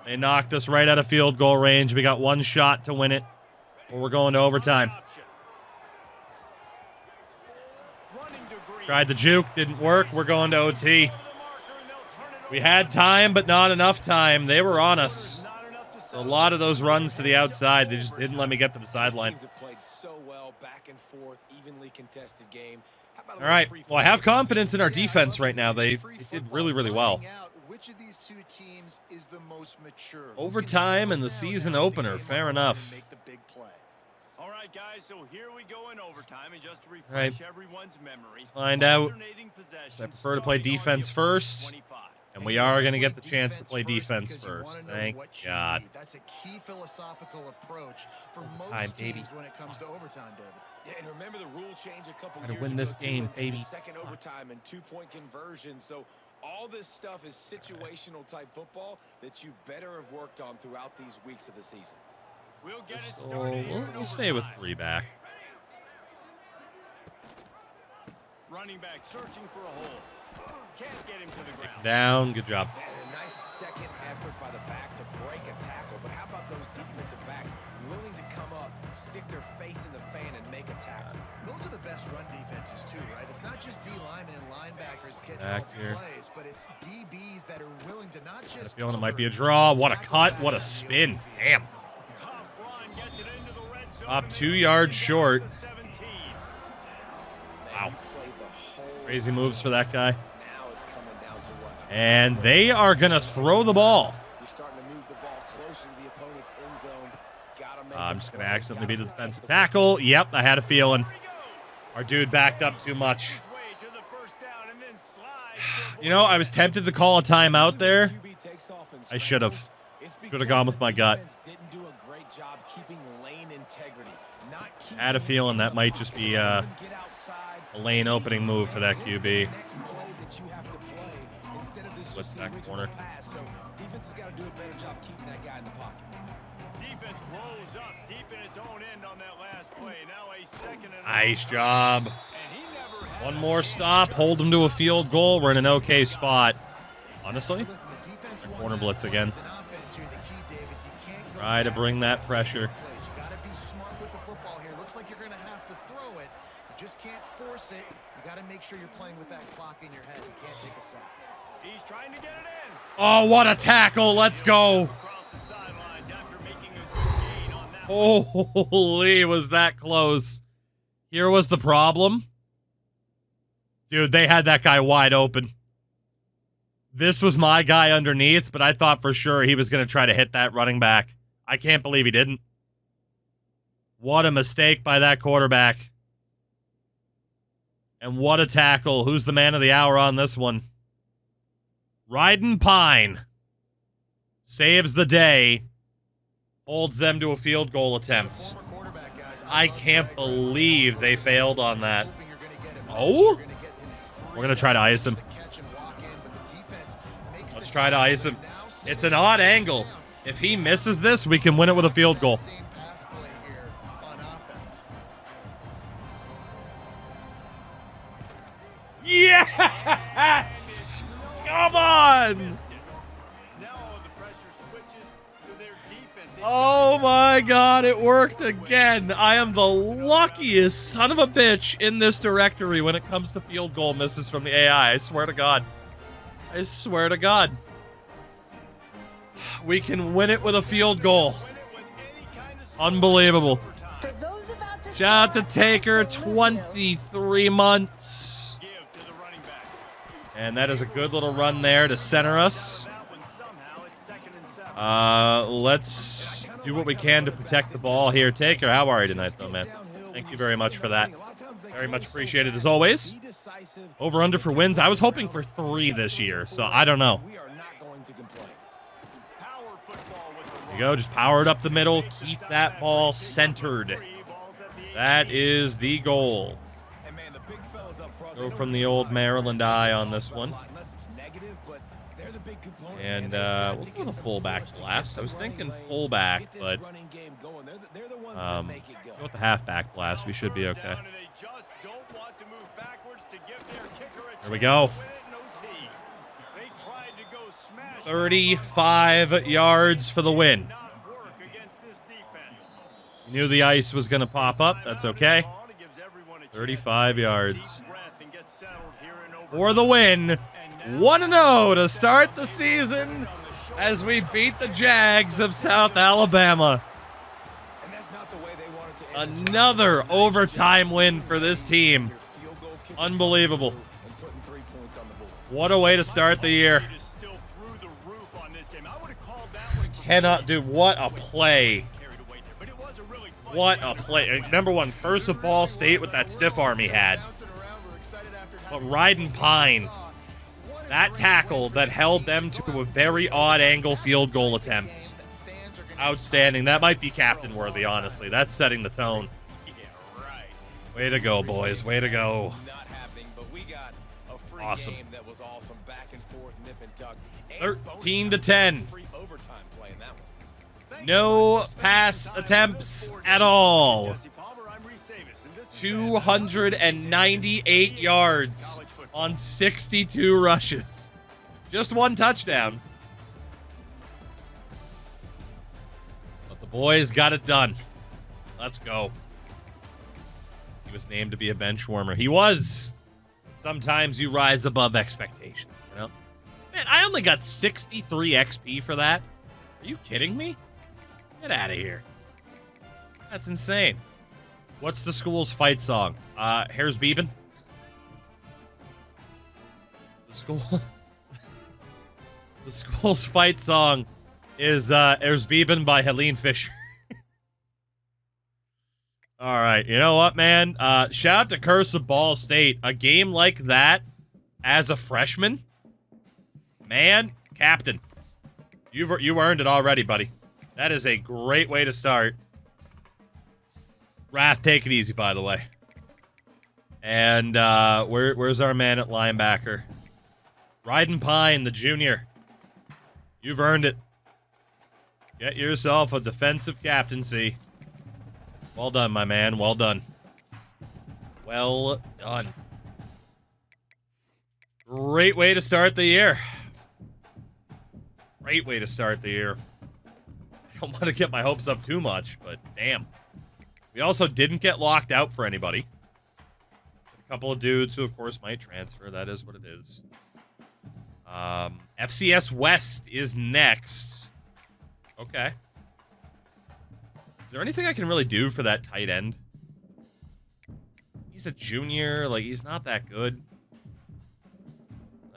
They knocked us right out of field goal range. We got 1 shot to win it, or we're going to overtime. Option. Running to Green. Tried the juke, didn't work. We're going to OT. The marker, and they'll turn it We had time, but not enough time. They were on us. over. Not enough to A settle. lot of those runs to the outside, they just didn't let me get to the sideline. Teams have played so well, back and forth, evenly contested game. How about a All right. little free Well, I have flowing? confidence in our defense right now. They did really, really well. Finding out which of these 2 teams is the most mature. Who can Overtime and the slow down season now, get the opener, game fair on the line enough. and make the big play. All right, guys, so here we go in overtime, and just to refresh Right. everyone's memory. Find out. alternating possessions, I prefer to play starting on defense your first. 25. And we are going to get the chance to play Defense defense because you first. wanna know Thank what you God. need. That's a key philosophical approach for Overtime, most baby. teams when it comes to overtime, David. Yeah, and remember the rule change a couple Gotta years win ago, this too, game, and the baby. second Come on. overtime and 2-point conversion. So all this stuff is situational type football that you better have worked on throughout these weeks of the season. We'll get it So started here in we'll stay with overtime. 3 back. Running back searching for a hole. Can't get him to the ground. Down. Good job. And a nice second effort by the back to break a tackle. But how about those defensive backs willing to come up, stick their face in the fan, and make a tackle? Those are the best run defenses too, right? It's not just D linemen and linebackers getting Back all the here. plays, but it's DBs that are willing to not Got a just feeling it might be a cover, draw. but What a tackle cut. back What a on the spin. open field. Damn. Tough run gets it into the red zone. Up and 2 they yards get it short. down to 17. Wow. You played the whole Crazy moves for that guy. Now it's coming down to what? And they are going to throw the ball. You're starting to move the ball closer to the opponent's end zone. Gotta make I'm a just going to play. accidentally be Gotta the protect defensive the tackle. Yep, I had a feeling. There he goes. Our dude backed up too much. His way to the first down and then slides to You know, I was tempted to call a timeout there. QB takes off and I should have. scrambles. It's Should have because gone with the my gut. defense didn't do a great job keeping lane integrity. Not keeping I had a feeling that might just be a get outside. lane opening move for that QB. Next play, that you have to play instead of this What's just that original corner? pass. So defense has got to do a better job keeping that guy in the pocket. Defense rolls up deep in its own end on that last play. Now a second and Nice job. and he never had One a more chance stop. to Hold him to a field goal. We're in an okay spot. Honestly, Listen, the defense won corner that blitz play. again. As an offense here, the key, David, you can't go Try to back bring that the pressure. plays. You got to be smart with the football here. Looks like you're going to have to throw it. You just can't force it. You got to make sure you're playing with that clock in your head. You can't take a sack. He's trying to get it in. Oh, what a tackle. Let's go. Across the sidelines after making a good gain on that one. Holy, was that close. Here was the problem. Dude, they had that guy wide open. This was my guy underneath, but I thought for sure he was going to try to hit that running back. I can't believe he didn't. What a mistake by that quarterback. And what a tackle. Who's the man of the hour on this one? Ryden Pine saves the day, holds them to a field goal attempt. Former quarterback, guys. I love can't that. believe they failed on that. Hoping you're gonna get him. Oh? You're gonna get him free We're going to try to ice him. to catch and walk in, but the defense makes Let's the try to tackle. ice him. Now It's an odd angle. If he misses this, we can win it with a field goal. Same pass play here on offense. Yes! Come on! Now the pressure switches to their defense. Oh my god, it worked again. I am the luckiest son of a bitch in this directory when it comes to field goal misses from the AI. I swear to God. I swear to God. We can win it with a field goal. Unbelievable. For those about to Shout out to start, Taker, salute you. 23 months. Give to the running back. And that is a good little run there to center us. That one somehow it's 2nd and 7. Let's do what we can to protect the ball here. Taker, how are you tonight, though, man? Thank you very much for that. Very much appreciated, as always. Over under for wins. I was hoping for 3 this year, so I don't know. We are not going to complain. Power football with the There you go. Just power it up the middle. Keep that ball centered. 3 balls at the That is the goal. And man, the big fellas up front, Go from the old Maryland eye on this one. unless it's negative, but they're the big component. And man. we'll go the fullback blast. I was thinking fullback, Get this but running game going. They're the ones that make it go. go with the halfback blast. We should be okay. down, and they just don't want to move backwards to give their kicker a There we chance go. to win it in OT. They tried to go smash 35 yards for the win. not work against this defense. You knew the ice was going to pop up. That's okay. Ball, it gives everyone a chance 35 to yards. deep breath and get settled here in For the win. And now 1-0 to start the season as we beat the Jags of South Alabama. And that's not the way they wanted to end. Another overtime win for this team. Your field goal kick Unbelievable. and putting 3 points on the board. What a way to start the year. It is still through the roof on this game. I would have called that one Cannot do. What a play. carried away there, but it was a really fun What play. a play. Number one, curse of Ball State with that stiff arm he had. Bouncing around, we're excited after But having Ryden Pine, What a that great tackle play. that held them to a very odd angle field goal attempt. Fans are gonna Outstanding. That might be captain worthy, honestly. That's setting the tone. Yeah, right. Way to go, boys. Way to go. Not happening, but we got a free Awesome. game that was awesome. Back and forth, nip and tuck. 13 to 10. Free overtime play in that one. No pass attempts at all. Jesse Palmer, I'm Reese Davis, and this is 298 yards on 62 rushes. Just one touchdown. But the boys got it done. Let's go. He was named to be a bench warmer. He was. Sometimes you rise above expectations, you know? Man, I only got 63 XP for that. Are you kidding me? Get out of here. That's insane. What's the school's fight song? Hair's Beebin'? The school's fight song is Hair's Beebin' by Helene Fisher. All right, you know what, man? Shout out to Curse of Ball State. A game like that as a freshman, man, captain, you earned it already, buddy. That is a great way to start. Wrath, take it easy, by the way. And where's our man at linebacker? Ryden Pine, the junior. You've earned it. Get yourself a defensive captaincy. Well done, my man. Well done. Well done. Great way to start the year. Great way to start the year. I don't want to get my hopes up too much, but damn. We also didn't get locked out for anybody. A couple of dudes who, of course, might transfer. That is what it is. FCS West is next. Okay. Is there anything I can really do for that tight end? He's a junior. Like, he's not that good.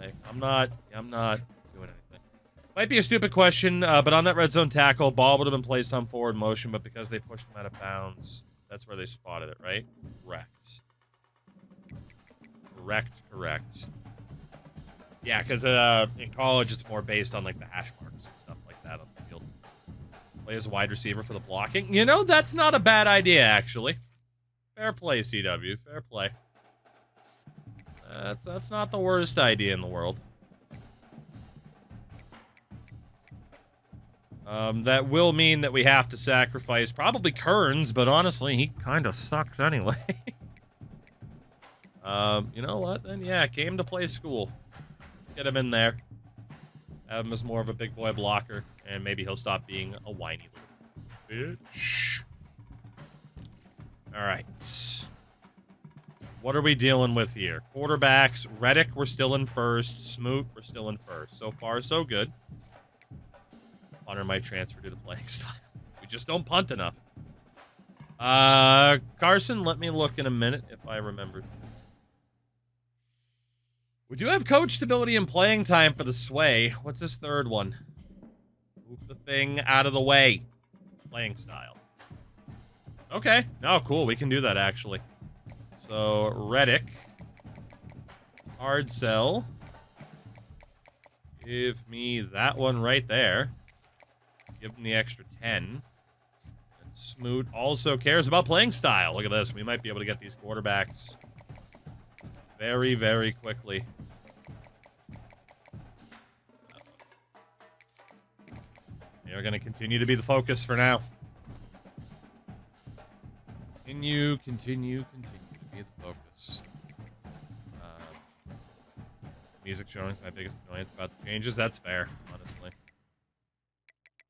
Like, I'm not doing anything. Might be a stupid question, but on that red zone tackle, ball would have been placed on forward motion, but because they pushed him out of bounds, that's where they spotted it, right? Correct. Correct. Yeah, because in college, it's more based on, like, the hash marks and stuff like that on the field. Play as a wide receiver for the blocking. You know, that's not a bad idea, actually. Fair play, CW. Fair play. That's not the worst idea in the world. That will mean that we have to sacrifice probably Kearns, but honestly, he kind of sucks anyway. You know what? Then, yeah, came to play school. Let's get him in there. Have him as more of a big boy blocker, and maybe he'll stop being a whiny little bitch. All right. What are we dealing with here? Quarterbacks. Reddick, we're still in first. Smoot, we're still in first. So far, so good. Punter might transfer due to playing style. We just don't punt enough. Carson, let me look in a minute if I remember. We do have coach stability and playing time for the sway. What's this third one? Move the thing out of the way. Playing style. Okay. No, cool. We can do that, actually. So, Reddick. Hard sell. Give me that one right there. Give him the extra 10. And Smoot also cares about playing style. Look at this. We might be able to get these quarterbacks very, very quickly. They're going to continue to be the focus for now. Continue to be the focus. Music showing my biggest annoyance about the changes. That's fair, honestly.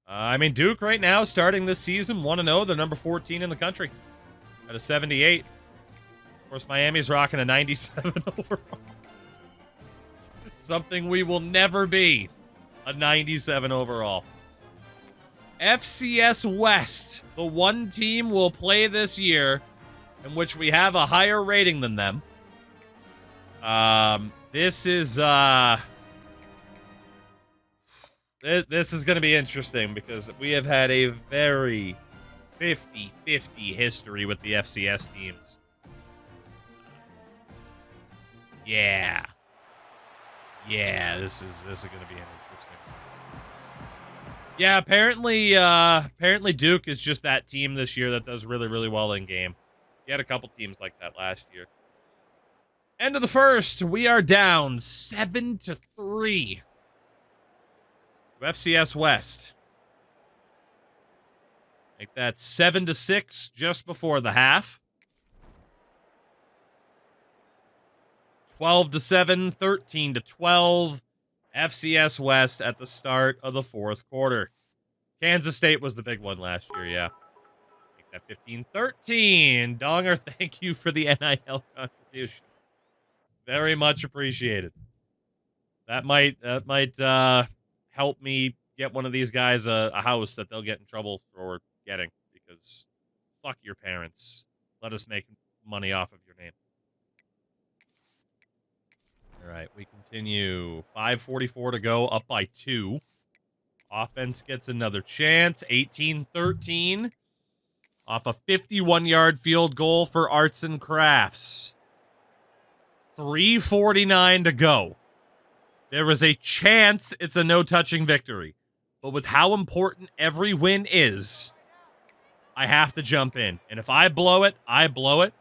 I mean, Duke right now, starting this season, 1-0. They're number 14 in the country at a 78. Of course, Miami's rocking a 97 overall. Something we will never be. A 97 overall. FCS West, the one team we'll play this year in which we have a higher rating than them. This is going to be interesting because we have had a very 50-50 history with the FCS teams. Yeah, this is going to be an interesting one. Yeah, apparently Duke is just that team this year that does really, really well in game. He had a couple teams like that last year. End of the first, we are down 7-3 to FCS West. Make that 7-6 just before the half. 12-7, 13-12. FCS West at the start of the fourth quarter. Kansas State was the big one last year, yeah. Make that 15-13. Donger, thank you for the NIL contribution. Very much appreciated. That might help me get one of these guys a house that they'll get in trouble for getting, because fuck your parents. Let us make money off of your name. All right, we continue. 5:44 to go, up by 2. Offense gets another chance. 18-13 off a 51-yard field goal for Arts and Crafts. 3:49 to go. There is a chance it's a no-touching victory. But with how important every win is, I have to jump in. And if I blow it, I blow it.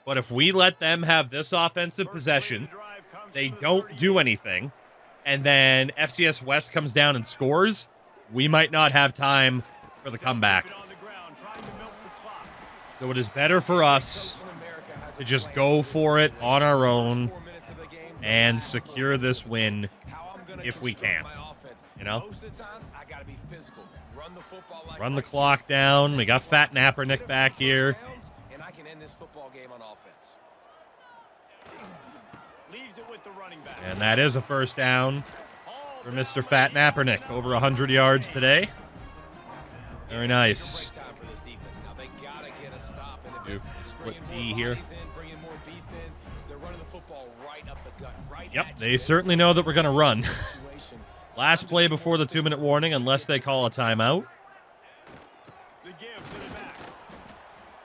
But if we let them have this offensive possession, they don't do anything, and then FCS West comes down and scores, we might not have time for the comeback. So it is better for us to just go for it on our own and secure this win if we can. You know? Run the clock down. We got Fat Nappernick back here. And I can end this football game on offense. Leaves it with the running back. And that is a first down for Mr. Fat Nappernick. Over 100 yards today. Very nice. Split D here. Yep, they certainly know that we're going to run. Last play before the 2-minute warning, unless they call a timeout.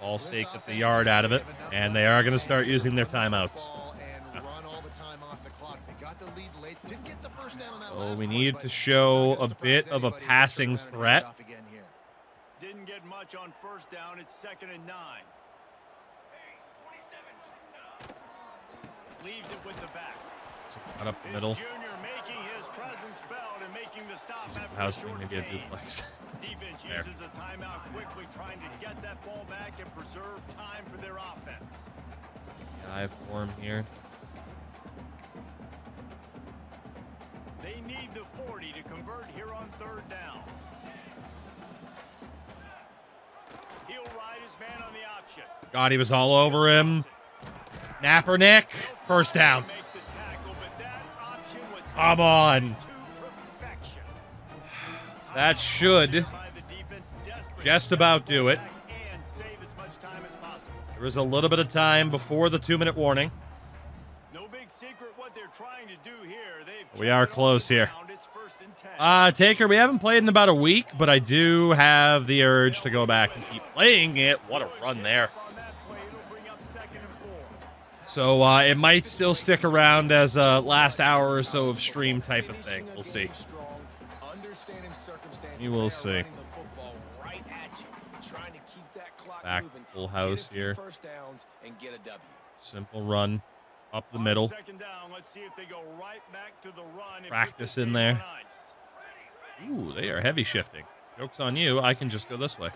Ball State gets a yard out of it, and they are going to start using their timeouts. So we need to show a bit of a passing threat. Didn't get much on first down. It's 2nd and 9. Leaves it with the back. Cut up the middle. Junior making his presence felt and making the stop after House a thing short to get gain. duplex. Defense There. uses a timeout quickly, trying to get that ball back and preserve time for their offense. Dive for him here. They need the 40 to convert here on 3rd down. He'll ride his man on the option. God, he was all over him. Nappernick, first down. Make the tackle, but that option was Come on. to perfection. That should By the defense, desperate just about do it. and save as much time as possible. There was a little bit of time before the 2-minute warning. No big secret what they're trying to do here. They've We are kept it close on the here. ground. It's 1st and 10. Taker, we haven't played in about a week, but I do have the urge to go back and keep playing it. What a run there. On that play, it'll bring up 2nd and 4. So it might still stick around as a last hour or so of stream type of thing. We'll see. You will see. Back full house here. Simple run up the middle. 2nd down, let's see if they go right back to the run and Practice put this in game there. on ice. Ooh, they are heavy shifting. Joke's on you. I can just go this way.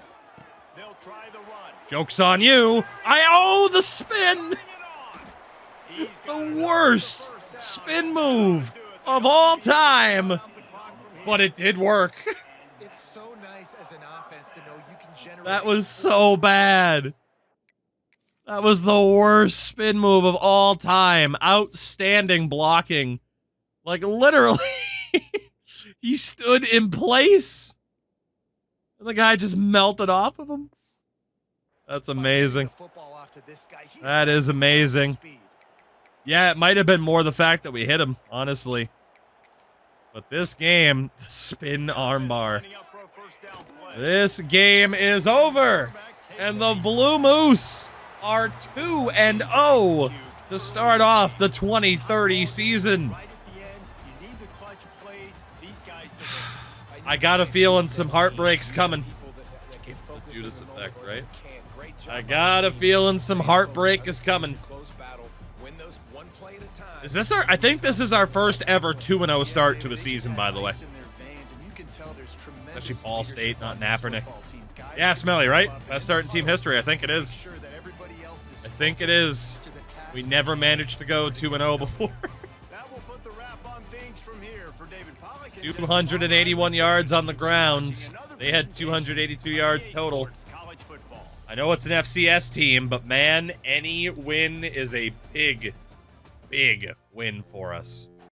They'll try the run. Joke's on you. The spin. Bring it on. He's got The another worst first down. spin move of all time. Stop the clock from here. But it did work. It's so nice as an offense to know you can generate. That was so bad. That was the worst spin move of all time. Outstanding blocking. Like, literally, he stood in place. And the guy just melted off of him. That's amazing. That is amazing. Yeah, it might have been more the fact that we hit him, honestly. But this game, the spin armbar. Lining up for a first down play. This game is over. And the Blue Moose are 2-0 to start off the 2030 season. Right at the end, you need the clutch plays. These guys deliver. I got a feeling some heartbreaks coming. Judas effect, right? I got a feeling some heartbreak is coming. Is this our? I think this is our first ever 2-0 start to a season, by the way. Actually, Ball State, not Nappernick. Yeah, Smelly, right? Best start in team history. I think it is. I think it is. We never managed to go 2-0 before. That will put the wrap on things from here for David Pollock. 281 yards on the ground. They had 282 yards total. College football. I know it's an FCS team, but man, any win is a big, big win for us.